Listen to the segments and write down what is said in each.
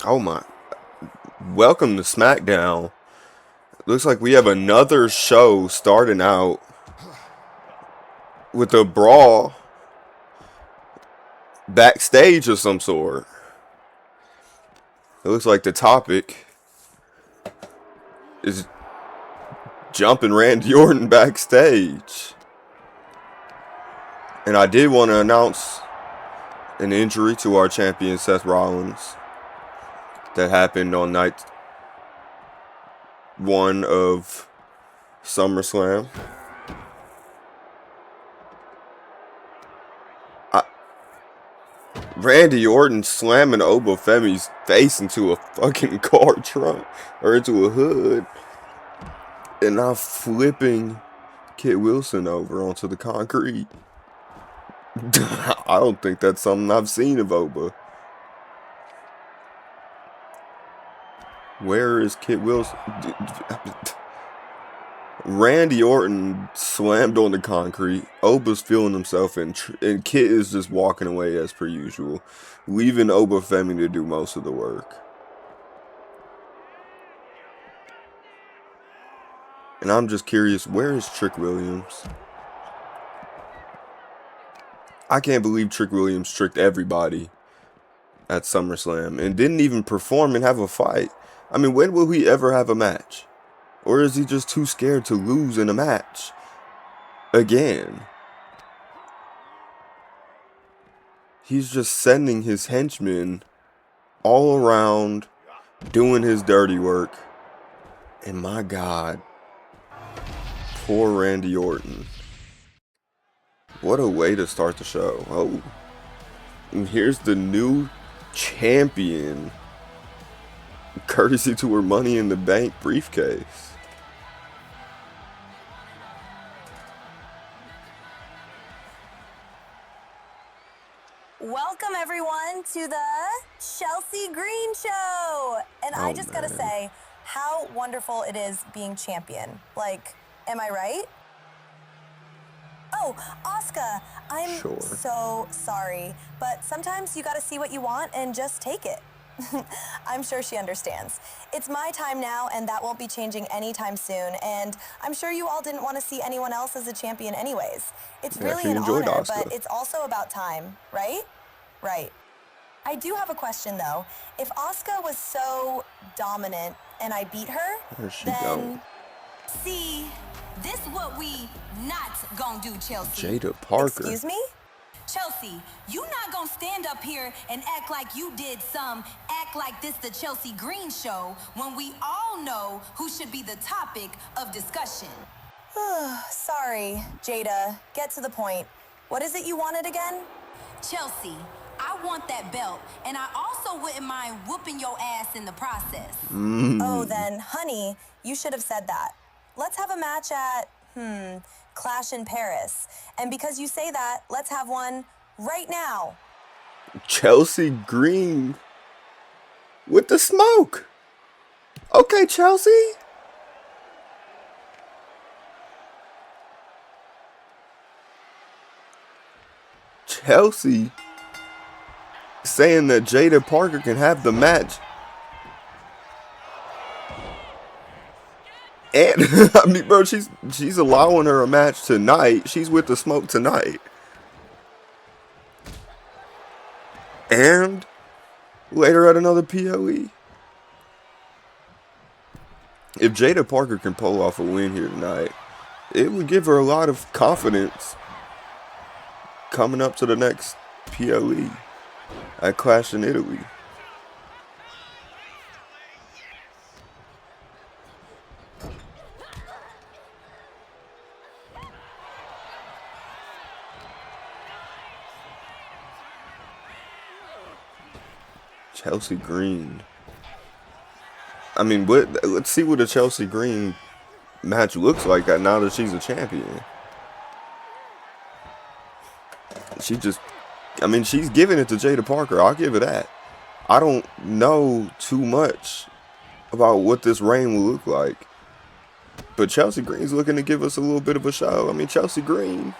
Oh my. Welcome to Smackdown. Looks like we have another show starting out with a brawl backstage of some sort. It looks like the topic is jumping Randy Orton backstage. And I did want to announce an injury to our champion Seth Rollins that happened on night one of SummerSlam. Randy Orton slamming Obafemi's face into a fucking car trunk or into a hood, and now flipping Kit Wilson over onto the concrete. I don't think that's something I've seen of Oba. Where is Kit Wilson? Randy Orton slammed on the concrete. Oba's feeling himself, and Kit is just walking away as per usual, leaving Obafemi to do most of the work. And I'm just curious, where is Trick Williams? I can't believe Trick Williams tricked everybody at SummerSlam and didn't even perform and have a fight. I mean, when will he ever have a match? Or is he just too scared to lose in a match? Again. He's just sending his henchmen all around, doing his dirty work. And my God, poor Randy Orton. What a way to start the show. Oh, and here's the new champion, courtesy to her Money in the Bank briefcase. Welcome everyone to the Chelsea Green Show. And I just gotta say how wonderful it is being champion. Like, am I right? Oh, Asuka, I'm so sorry, but sometimes you gotta see what you want and just take it. I'm sure she understands. It's my time now, and that won't be changing anytime soon, and I'm sure you all didn't want to see anyone else as a champion anyways. It's really an honor, but it's also about time, right? Right. I do have a question, though. If Asuka was so dominant and I beat her, then... See, this what we not gonna do, Chelsea. Jada Parker. Excuse me? Chelsea, you not gonna stand up here and act like you did act like this the Chelsea Green Show when we all know who should be the topic of discussion. Sorry, Jada. Get to the point. What is it you wanted again? Chelsea, I want that belt, and I also wouldn't mind whooping your ass in the process. Oh, then, honey, you should have said that. Let's have a match at, Clash in Paris. And because you say that, let's have one right now. Chelsea Green with the smoke. Okay, Chelsea. Chelsea saying that Jada Parker can have the match. And I mean, bro, she's allowing her a match tonight. She's with the smoke tonight. And later at another PLE. If Jada Parker can pull off a win here tonight, it would give her a lot of confidence coming up to the next PLE at Clash in Italy. Chelsea Green. I mean, let's see what a Chelsea Green match looks like now that she's a champion. She's giving it to Jada Parker. I'll give her that. I don't know too much about what this reign will look like. But Chelsea Green's looking to give us a little bit of a show. I mean, Chelsea Green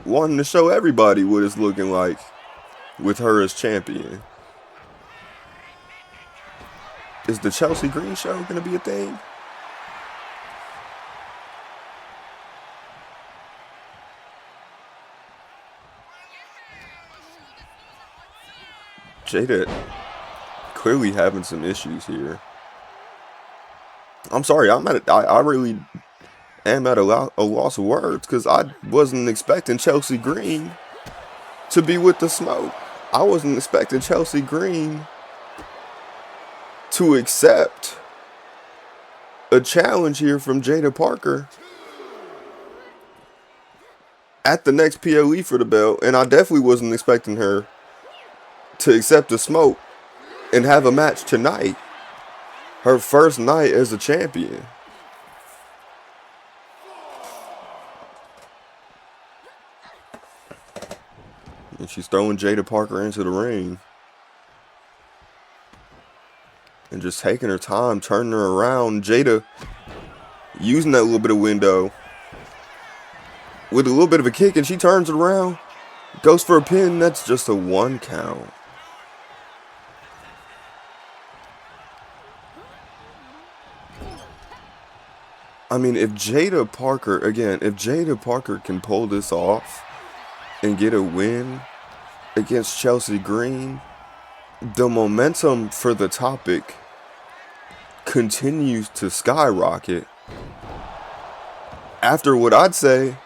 wanting to show everybody what it's looking like with her as champion. Is the Chelsea Green show going to be a thing? Jada clearly having some issues here. I'm sorry, I really am at a loss of words because I wasn't expecting Chelsea Green to be with the smoke. I wasn't expecting Chelsea Green to accept a challenge here from Jada Parker at the next PLE for the belt, and I definitely wasn't expecting her to accept the smoke and have a match tonight. Her first night as a champion. And she's throwing Jada Parker into the ring. And just taking her time, turning her around. Jada using that little bit of window with a little bit of a kick, and she turns it around. Goes for a pin. That's just a 1 count. I mean, if Jada Parker can pull this off and get a win against Chelsea Green, the momentum for the topic continues to skyrocket after what I'd say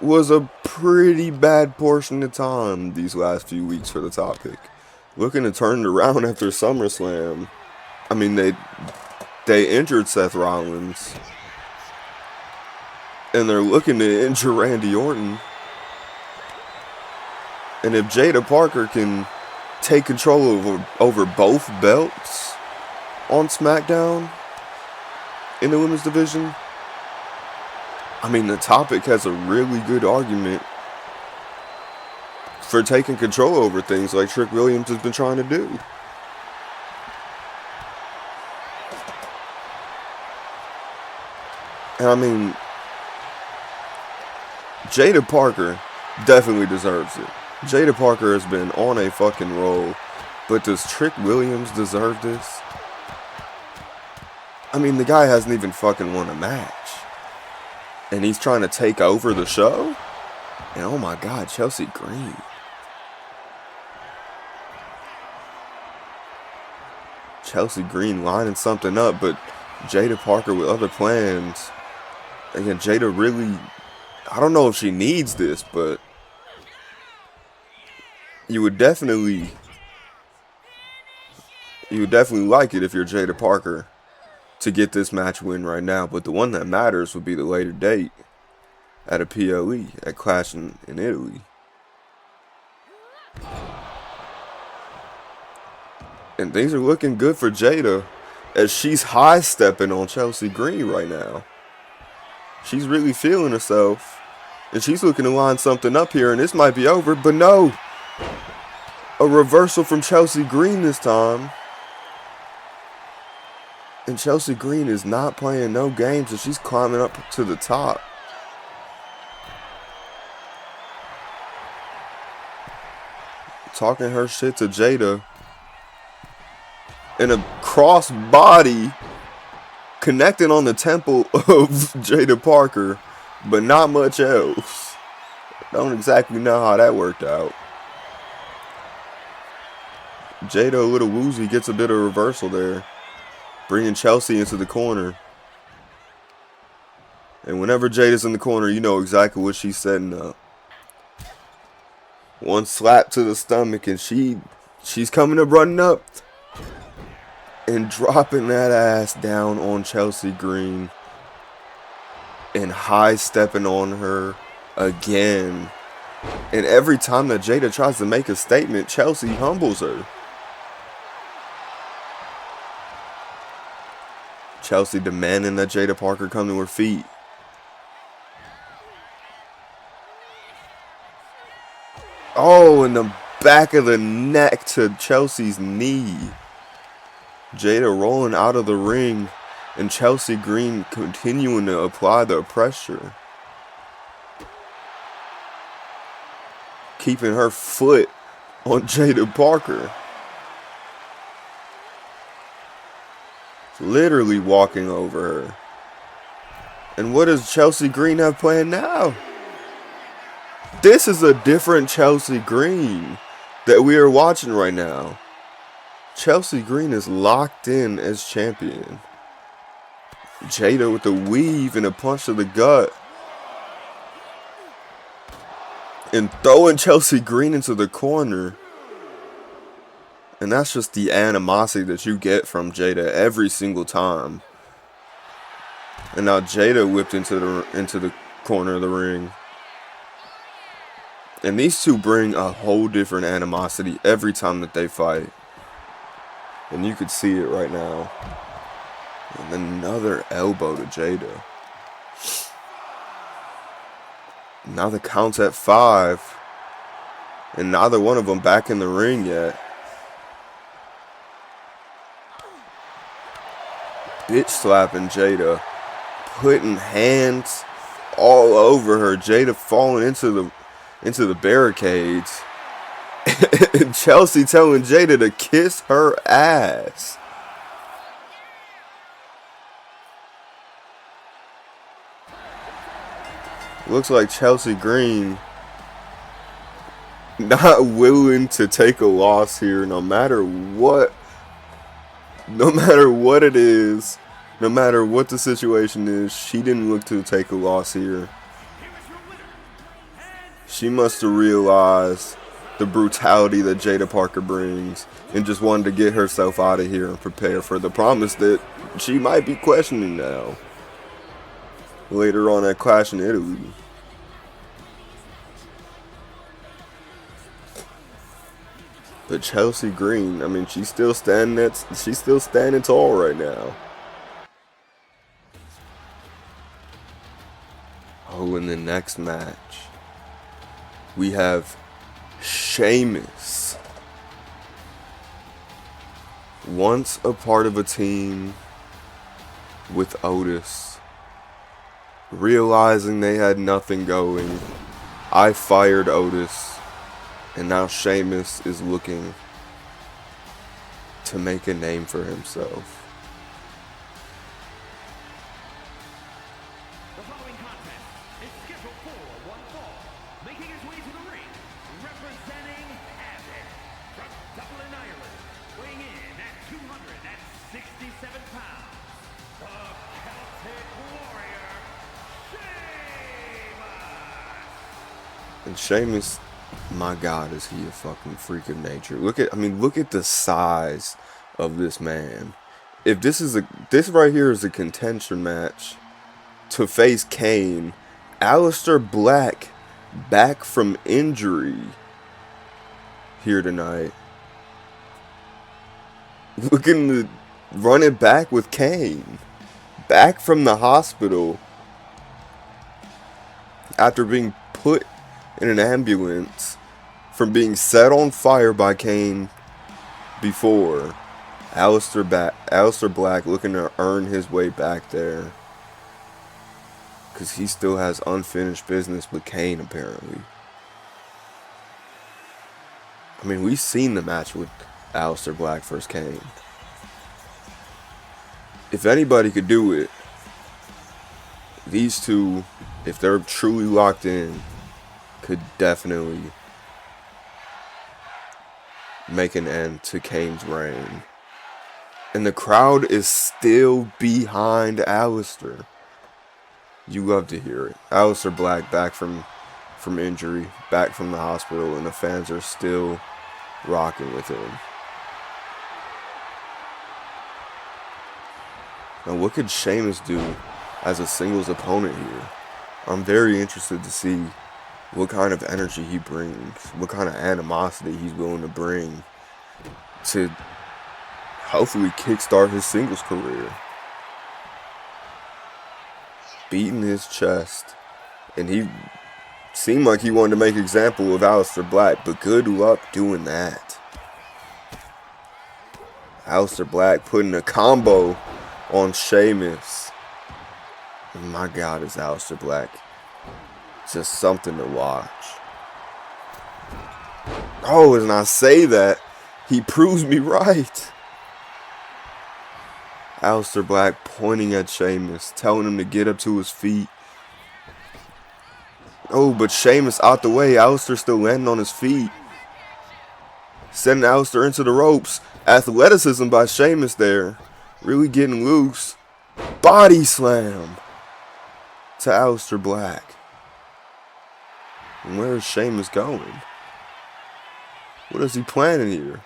was a pretty bad portion of time these last few weeks for the topic. Looking to turn it around after SummerSlam. I mean, they injured Seth Rollins. And they're looking to injure Randy Orton. And if Jada Parker can take control over both belts on Smackdown in the women's division, I mean, the topic has a really good argument for taking control over things like Trick Williams has been trying to do. And I mean, Jada Parker definitely deserves it. Jada Parker has been on a fucking roll. But does Trick Williams deserve this? I mean, the guy hasn't even fucking won a match. And he's trying to take over the show? And oh my God, Chelsea Green. Chelsea Green lining something up, but Jada Parker with other plans. Again, Jada really, I don't know if she needs this, but you would definitely like it if you're Jada Parker to get this match win right now. But the one that matters would be the later date at a PLE at Clash in Italy. And things are looking good for Jada as she's high stepping on Chelsea Green right now. She's really feeling herself. And she's looking to line something up here, and this might be over, but no. A reversal from Chelsea Green this time. And Chelsea Green is not playing no games, and she's climbing up to the top. Talking her shit to Jada. And a cross body connecting on the temple of Jada Parker, but not much else. Don't exactly know how that worked out. Jada, a little woozy, gets a bit of reversal there, bringing Chelsea into the corner. And whenever Jada's in the corner, you know exactly what she's setting up. One slap to the stomach, and she's coming up, running up, and dropping that ass down on Chelsea Green. And high stepping on her again. And every time that Jada tries to make a statement, Chelsea humbles her. Chelsea demanding that Jada Parker come to her feet. Oh, in the back of the neck to Chelsea's knee. Jada rolling out of the ring, and Chelsea Green continuing to apply the pressure. Keeping her foot on Jada Parker. Literally walking over her. And what does Chelsea Green have planned now? This is a different Chelsea Green that we are watching right now. Chelsea Green is locked in as champion. Jada with a weave and a punch to the gut. And throwing Chelsea Green into the corner. And that's just the animosity that you get from Jada every single time. And now Jada whipped into the corner of the ring. And these two bring a whole different animosity every time that they fight. And you could see it right now. And another elbow to Jada. Now the count's at 5. And neither one of them back in the ring yet. Bitch slapping Jada. Putting hands all over her. Jada falling into the barricades. And Chelsea telling Jada to kiss her ass. Looks like Chelsea Green not willing to take a loss here, no matter what it is, no matter what the situation is. She didn't look to take a loss here. She must have realized the brutality that Jada Parker brings and just wanted to get herself out of here and prepare for the promise that she might be questioning now. Later on at Clash in Italy. But Chelsea Green, I mean, she's still standing tall right now. Oh, in the next match, we have Sheamus. Once a part of a team with Otis. Realizing they had nothing going, I fired Otis. And now Sheamus is looking to make a name for himself. The following contest is scheduled for one fall. Making his way to the ring, representing Abbott from Dublin, Ireland, weighing in at 267 pounds, the Celtic Warrior, Sheamus. And Sheamus, my God, is he a fucking freak of nature. Look at the size of this man. If this right here is a contention match to face Kane, Aleister Black back from injury here tonight. Looking to run it back with Kane. Back from the hospital after being put in an ambulance from being set on fire by Kane before. Aleister Black looking to earn his way back there. Because he still has unfinished business with Kane, apparently. I mean, we've seen the match with Aleister Black versus Kane. If anybody could do it, these two, if they're truly locked in, could definitely make an end to Kane's reign. And the crowd is still behind Aleister. You love to hear it. Aleister Black back from injury, back from the hospital, and the fans are still rocking with him. Now what could Sheamus do as a singles opponent here? I'm very interested to see what kind of energy he brings, what kind of animosity he's willing to bring to hopefully kickstart his singles career. Beating his chest, and he seemed like he wanted to make an example of Aleister Black, but good luck doing that. Aleister Black putting a combo on Sheamus. My God, is Aleister Black just something to watch. Oh, and I say that, he proves me right. Aleister Black pointing at Sheamus, telling him to get up to his feet. Oh, but Sheamus out the way. Aleister still landing on his feet. Sending Aleister into the ropes. Athleticism by Sheamus there. Really getting loose. Body slam to Aleister Black. And where is Sheamus going? What is he planning here?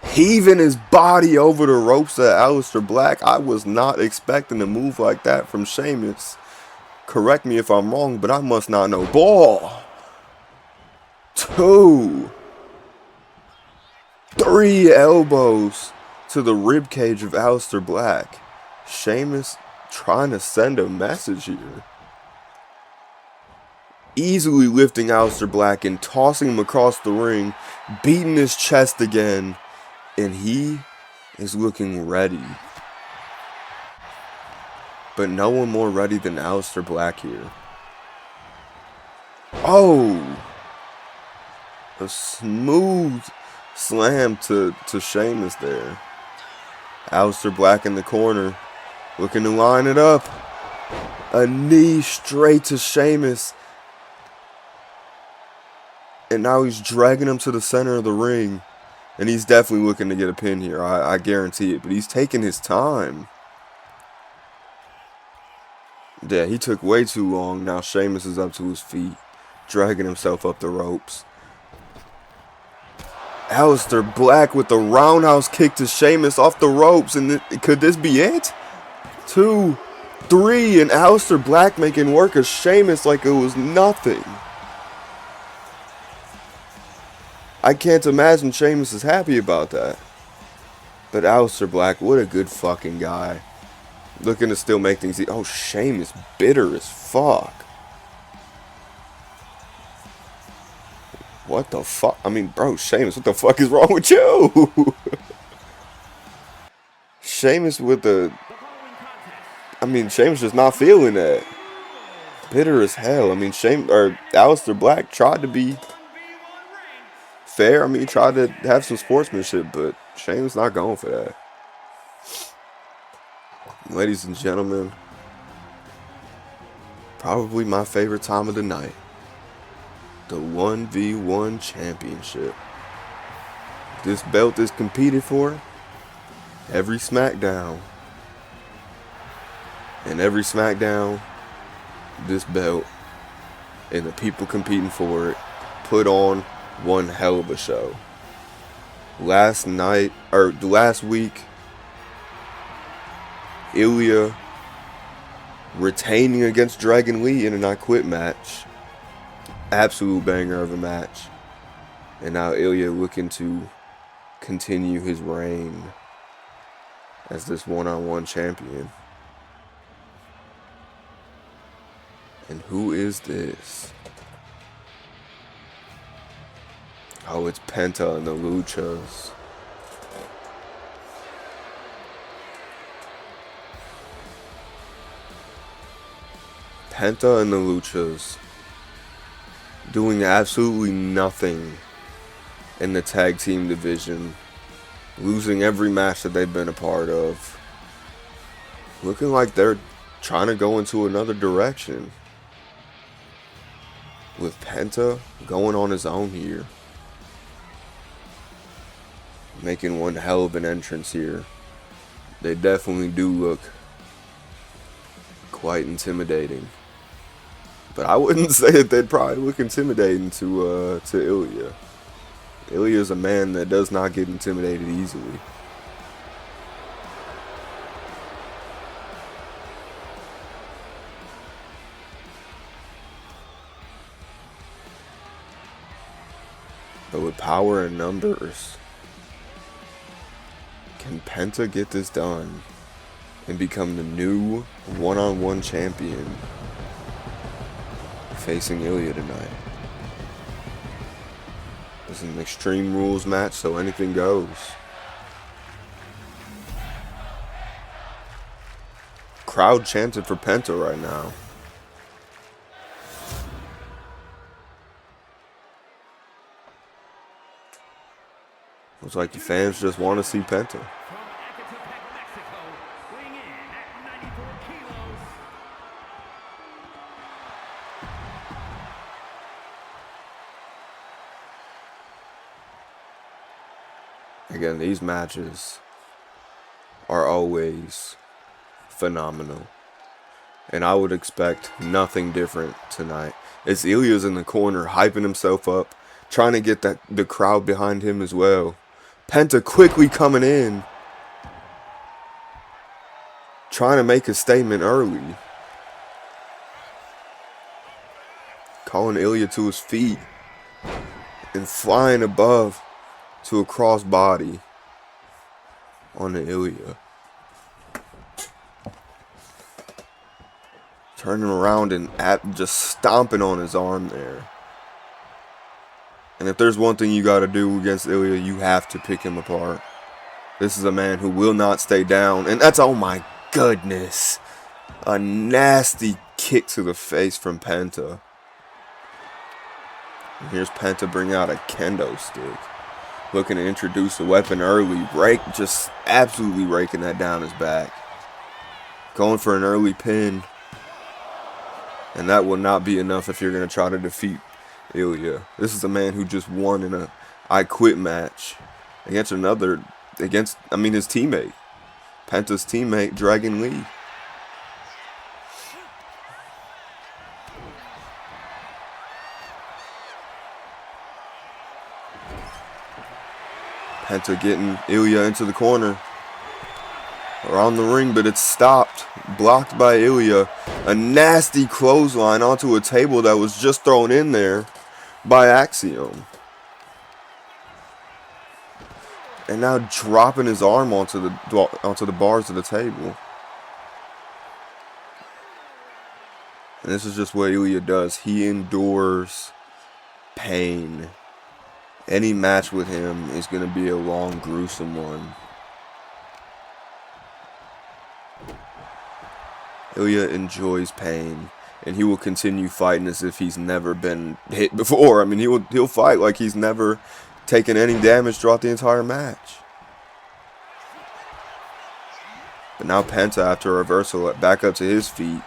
Heaving his body over the ropes at Aleister Black. I was not expecting a move like that from Sheamus. Correct me if I'm wrong, but I must not know. Ball. 2. 3 elbows to the ribcage of Aleister Black. Sheamus trying to send a message here. Easily lifting Aleister Black and tossing him across the ring. Beating his chest again. And he is looking ready. But no one more ready than Aleister Black here. Oh! A smooth slam to Sheamus there. Aleister Black in the corner. Looking to line it up. A knee straight to Sheamus. And now he's dragging him to the center of the ring. And he's definitely looking to get a pin here. I guarantee it. But he's taking his time. Yeah, he took way too long. Now Sheamus is up to his feet. Dragging himself up the ropes. Aleister Black with the roundhouse kick to Sheamus off the ropes. And could this be it? 2, 3. And Aleister Black making work of Sheamus like it was nothing. I can't imagine Sheamus is happy about that. But Aleister Black, what a good fucking guy. Looking to still make things easy. Oh, Sheamus bitter as fuck. What the fuck? I mean, bro, Sheamus, what the fuck is wrong with you? Sheamus with the... I mean, Sheamus just not feeling that. Bitter as hell. I mean, Aleister Black tried to be fair. I mean, he tried to have some sportsmanship, but Sheamus not going for that. Ladies and gentlemen, probably my favorite time of the night. The 1v1 championship. This belt is competed for every Smackdown. And every Smackdown, this belt and the people competing for it put on one hell of a show. Last week, Ilya retaining against Dragon Lee in an I Quit match. Absolute banger of a match. And now Ilya looking to continue his reign as this one-on-one champion. And who is this? Oh, it's Penta and the Luchas. Penta and the Luchas doing absolutely nothing in the tag team division. Losing every match that they've been a part of. Looking like they're trying to go into another direction. With Penta going on his own here. Making one hell of an entrance here. They definitely do look quite intimidating. But I wouldn't say that they'd probably look intimidating to Ilya. Ilya's a man that does not get intimidated easily. But with power and numbers, can Penta get this done and become the new one-on-one champion facing Ilya tonight? This is an Extreme Rules match, so anything goes. Crowd chanted for Penta right now. Looks like the fans just want to see Penta. Again, these matches are always phenomenal. And I would expect nothing different tonight. As Ilya's in the corner, hyping himself up, trying to get the crowd behind him as well. Penta quickly coming in, trying to make a statement early. Calling Ilya to his feet and flying above to a crossbody onto Ilya. Turning around and just stomping on his arm there. And if there's one thing you got to do against Ilya, you have to pick him apart. This is a man who will not stay down. And that's, oh my goodness, a nasty kick to the face from Penta. And here's Penta bringing out a kendo stick. Looking to introduce a weapon early. Just absolutely raking that down his back. Going for an early pin. And that will not be enough if you're going to try to defeat Ilya. This is a man who just won in a I Quit match against his teammate. Penta's teammate, Dragon Lee. Penta getting Ilya into the corner. Around the ring, but it's stopped. Blocked by Ilya. A nasty clothesline onto a table that was just thrown in there by Axiom. And now dropping his arm onto the bars of the table. And this is just what Ilya does. He endures pain. Any match with him is going to be a long, gruesome one. Ilya enjoys pain, and he will continue fighting as if he's never been hit before. I mean, he'll fight like he's never taken any damage throughout the entire match. But now Penta, after a reversal, back up to his feet,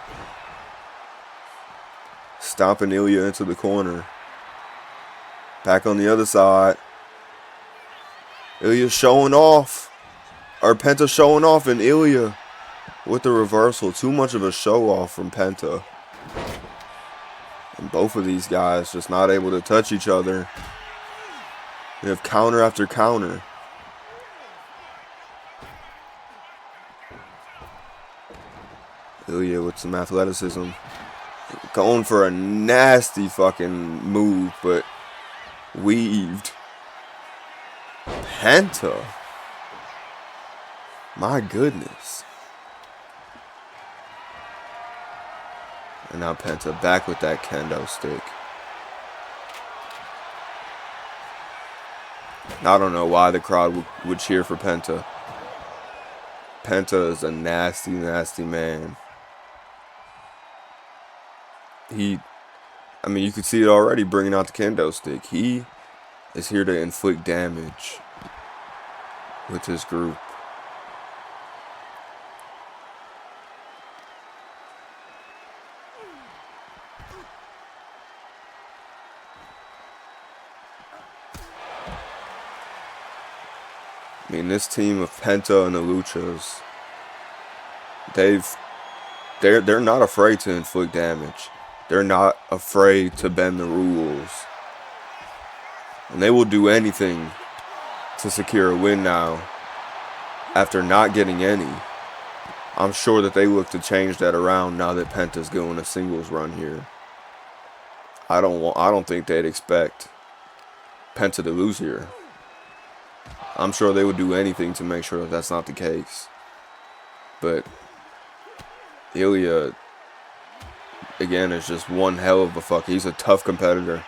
stomping Ilya into the corner. Back on the other side, Ilya showing off, or Penta showing off, and Ilya with the reversal. Too much of a show off from Penta. And both of these guys just not able to touch each other. You have counter after counter. Ilya with some athleticism. Going for a nasty fucking move, but weaved. Penta. My goodness. And now Penta back with that kendo stick. I don't know why the crowd would cheer for Penta. Penta is a nasty, nasty man. You could see it already bringing out the kendo stick. He is here to inflict damage with his group. I mean, this team of Penta and the Luchas, they're not afraid to inflict damage. They're not afraid to bend the rules. And they will do anything to secure a win now after not getting any. I'm sure that they look to change that around now that Penta's going a singles run here. I don't think they'd expect Penta to lose here. I'm sure they would do anything to make sure that that's not the case. But Ilya, again, is just one hell of a fuck. He's a tough competitor.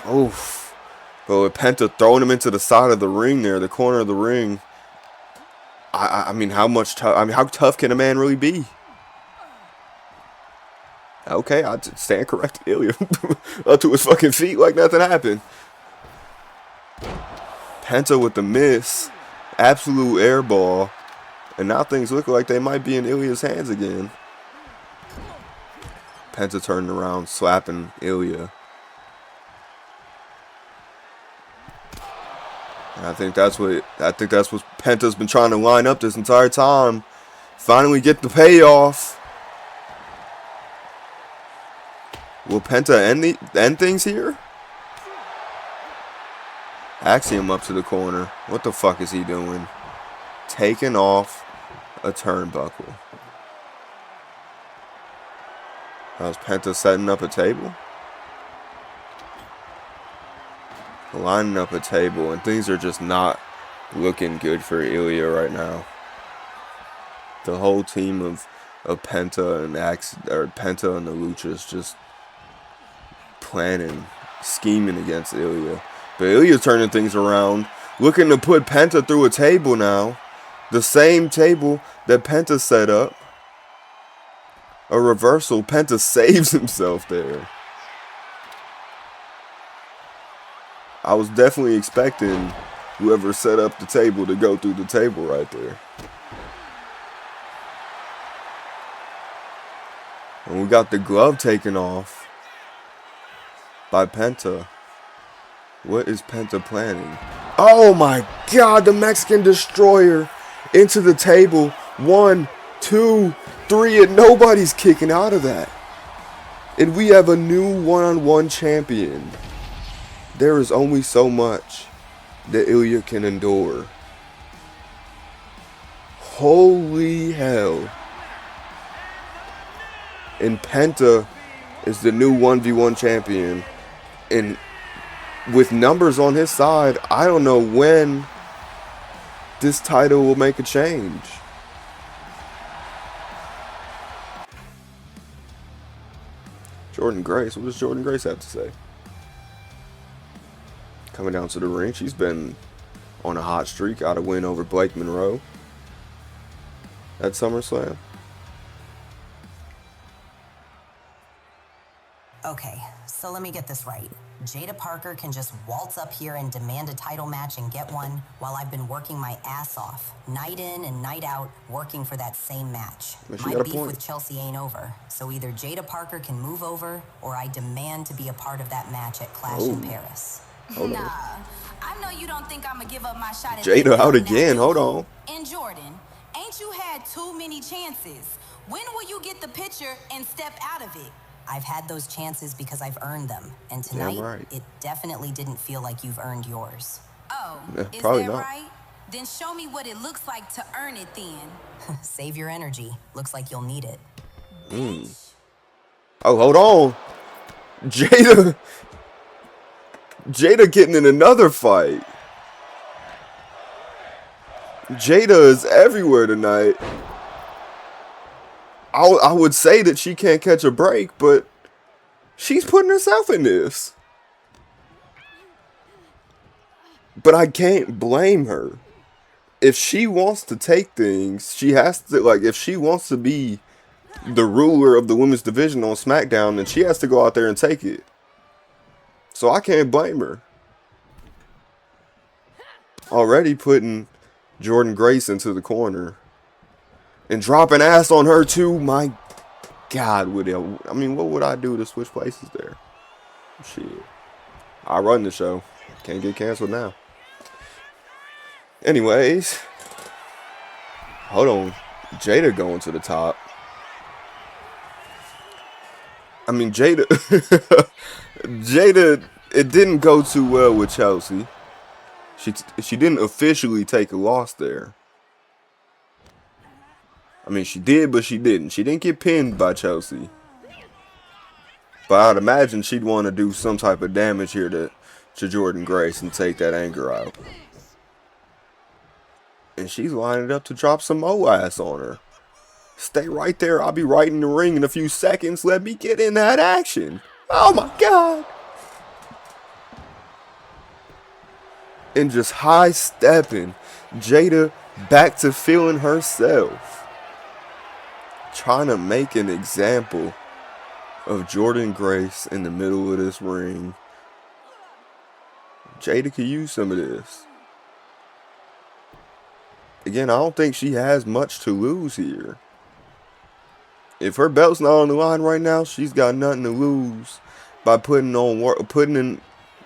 Oof. But with Penta throwing him into the side of the ring there, the corner of the ring, how tough can a man really be? Okay, I stand corrected. Ilya up to his fucking feet like nothing happened. Penta with the miss. Absolute air ball. And now things look like they might be in Ilya's hands again. Penta turning around, slapping Ilya. And I think that's what Penta's been trying to line up this entire time. Finally get the payoff. Will Penta end things here? Axiom up to the corner. What the fuck is he doing? Taking off a turnbuckle. How's Penta setting up a table? Lining up a table, and things are just not looking good for Ilya right now. The whole team of Penta and Penta and the Luchas just planning, scheming against Ilya. But Ilya's turning things around, looking to put Penta through a table now. The same table that Penta set up. A reversal. Penta saves himself there. I was definitely expecting whoever set up the table to go through the table right there. And we got the glove taken off by Penta. What is Penta planning? Oh my God, the Mexican Destroyer into the table. 1, 2, 3, and nobody's kicking out of that. And we have a new one-on-one champion. There is only so much that Ilya can endure. Holy hell. And Penta is the new 1v1 champion. And with numbers on his side, I don't know when this title will make a change. Jordynne Grace, what does Jordynne Grace have to say? Coming down to the ring, she's been on a hot streak, got a win over Blake Monroe at SummerSlam. Okay, so let me get this right. Jada Parker can just waltz up here and demand a title match and get one while I've been working my ass off, night in and night out, working for that same match. My beef with Chelsea ain't over, so either Jada Parker can move over or I demand to be a part of that match at Clash in Paris. Nah, I know you don't think I'ma give up my shot at Jada out again, hold on. And Jordan, ain't you had too many chances? When will you get the picture and step out of it? I've had those chances because I've earned them, and tonight, it definitely didn't feel like you've earned yours. Oh, is probably that not. right? Then show me what it looks like to earn it then. Save your energy. Looks like you'll need it. Oh, hold on. Jada getting in another fight. Jada is everywhere tonight. I would say that she can't catch a break, but she's putting herself in this. But I can't blame her. If she wants to take things, she has to, like, if she wants to be the ruler of the women's division on Smackdown, then she has to go out there and take it. So I can't blame her. Already putting Jordynne Grace into the corner. And dropping ass on her too. My God, what would I do to switch places there? Shit. I run the show. Can't get canceled now. Anyways. Hold on. Jada going to the top. I mean, Jada. Jada, it didn't go too well with Chelsea. She didn't officially take a loss there. I mean, she did, but she didn't. She didn't get pinned by Chelsea. But I'd imagine she'd want to do some type of damage here to Jordynne Grace and take that anger out. And she's lining up to drop some more ass on her. Stay right there. I'll be right in the ring in a few seconds. Let me get in that action. Oh my God. And just high stepping. Jada back to feeling herself. Trying to make an example of Jordynne Grace in the middle of this ring. Jada could use some of this. Again, I don't think she has much to lose here. If her belt's not on the line right now, she's got nothing to lose by putting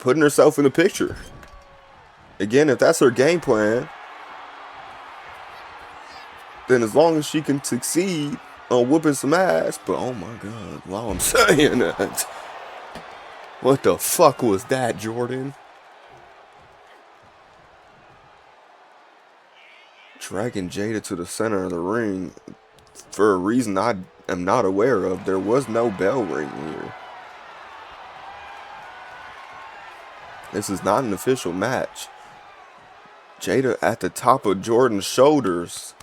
herself in the picture. Again, if that's her game plan, then as long as she can succeed on whooping some ass, but oh my god, while I'm saying that, what the fuck was that, Jordan? Dragging Jada to the center of the ring for a reason I am not aware of. There was no bell ring here. This is not an official match. Jada at the top of Jordan's shoulders.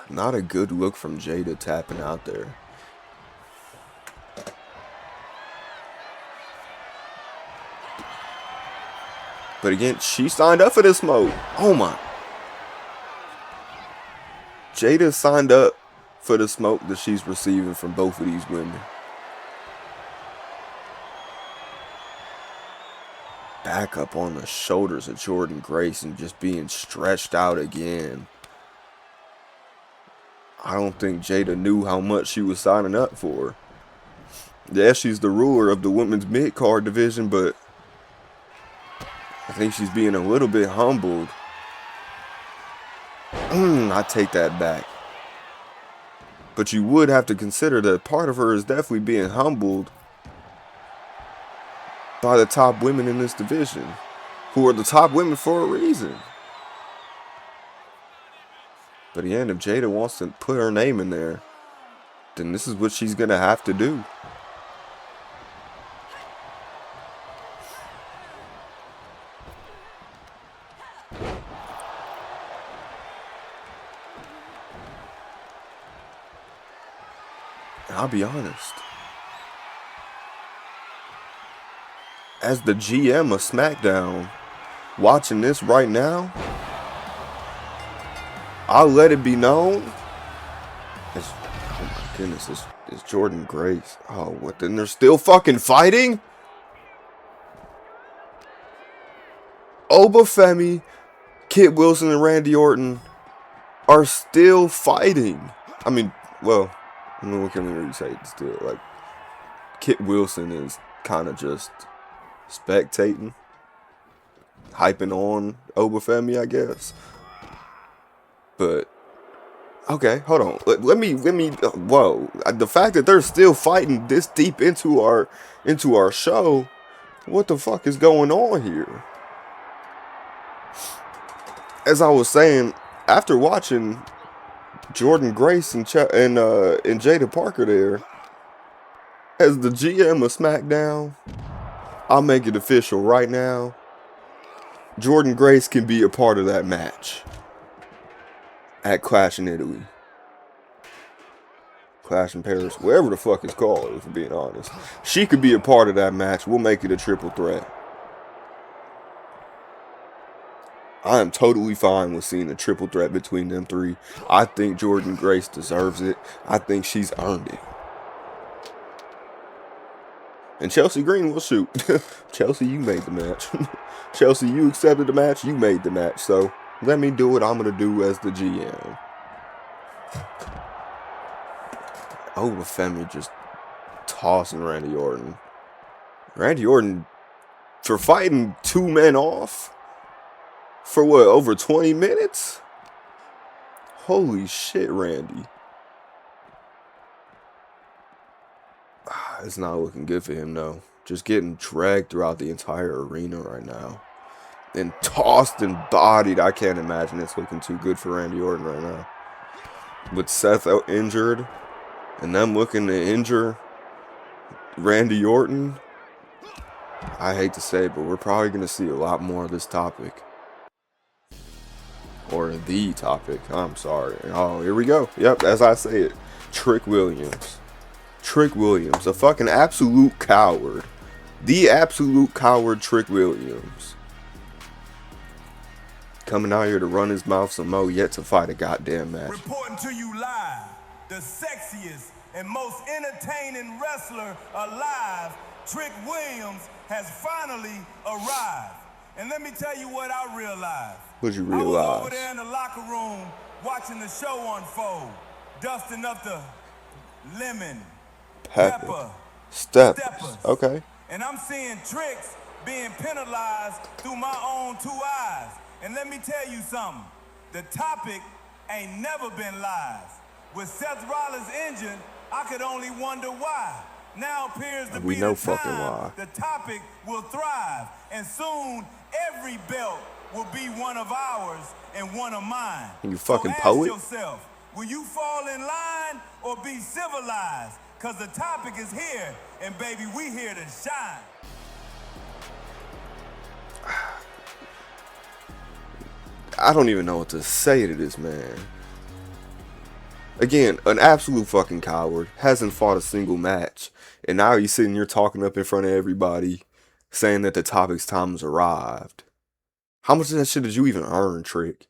Not a good look from Jada tapping out there. But again, she signed up for this mode. Oh my. Jada signed up for the smoke that she's receiving from both of these women. Back up on the shoulders of Jordan Grace and just being stretched out again. I don't think Jada knew how much she was signing up for. Yeah, she's the ruler of the women's mid-card division, but I think she's being a little bit humbled. I take that back. But you would have to consider that part of her is definitely being humbled by the top women in this division, who are the top women for a reason. But again, if Jada wants to put her name in there, then this is what she's going to have to do. And I'll be honest. As the GM of Smackdown, watching this right now, I'll let it be known. Oh my goodness, it's Jordan Grace. Oh, what? Then they're still fucking fighting? Obafemi, Kit Wilson, and Randy Orton are still fighting. I mean, well, what can we really say? It's still, like, Kit Wilson is kind of just spectating, hyping on Obafemi, I guess. But okay, hold on. Let me. Whoa! The fact that they're still fighting this deep into our show, what the fuck is going on here? As I was saying, after watching Jordan Grace and Jada Parker there, as the GM of SmackDown, I'll make it official right now. Jordan Grace can be a part of that match at Clash in Italy. Clash in Paris, wherever the fuck it's called, if we're being honest. She could be a part of that match. We'll make it a triple threat. I am totally fine with seeing a triple threat between them three. I think Jordan Grace deserves it. I think she's earned it. And Chelsea Green will shoot. Chelsea, you made the match. Chelsea, you accepted the match. You made the match. So let me do what I'm going to do as the GM. Obafemi just tossing Randy Orton. Randy Orton, for fighting two men off for what, over 20 minutes? Holy shit, Randy. It's not looking good for him, though. Just getting dragged throughout the entire arena right now. And tossed and bodied. I can't imagine it's looking too good for Randy Orton right now. With Seth out injured, and them looking to injure Randy Orton, I hate to say it, but we're probably going to see a lot more of this topic. Or the topic. I'm sorry. Oh, here we go. Yep, as I say it. Trick Williams. Trick Williams. A fucking absolute coward. The absolute coward Trick Williams. Coming out here to run his mouth some more, yet to fight a goddamn match. Reporting to you live, the sexiest and most entertaining wrestler alive, Trick Williams, has finally arrived. And let me tell you what I realized. What'd you I was over realize? there in the locker room watching the show unfold, dusting up the lemon, pepper, Steppers. steppers. Okay. And I'm seeing tricks being penalized through my own 2 eyes. And let me tell you something. The topic ain't never been live. With Seth Rollins injured, I could only wonder why. Now appears to We be know the fucking time why. the topic will thrive. And soon, every belt will be one of ours and one of mine. You fucking so ask poet. yourself, will you fall in line or be civilized? Because the topic is here, and baby, we here to shine. I don't even know what to say to this man. Again, an absolute fucking coward. Hasn't fought a single match. And now he's sitting here talking up in front of everybody, saying that the topic's time has arrived. How much of that shit did you even earn, Trick?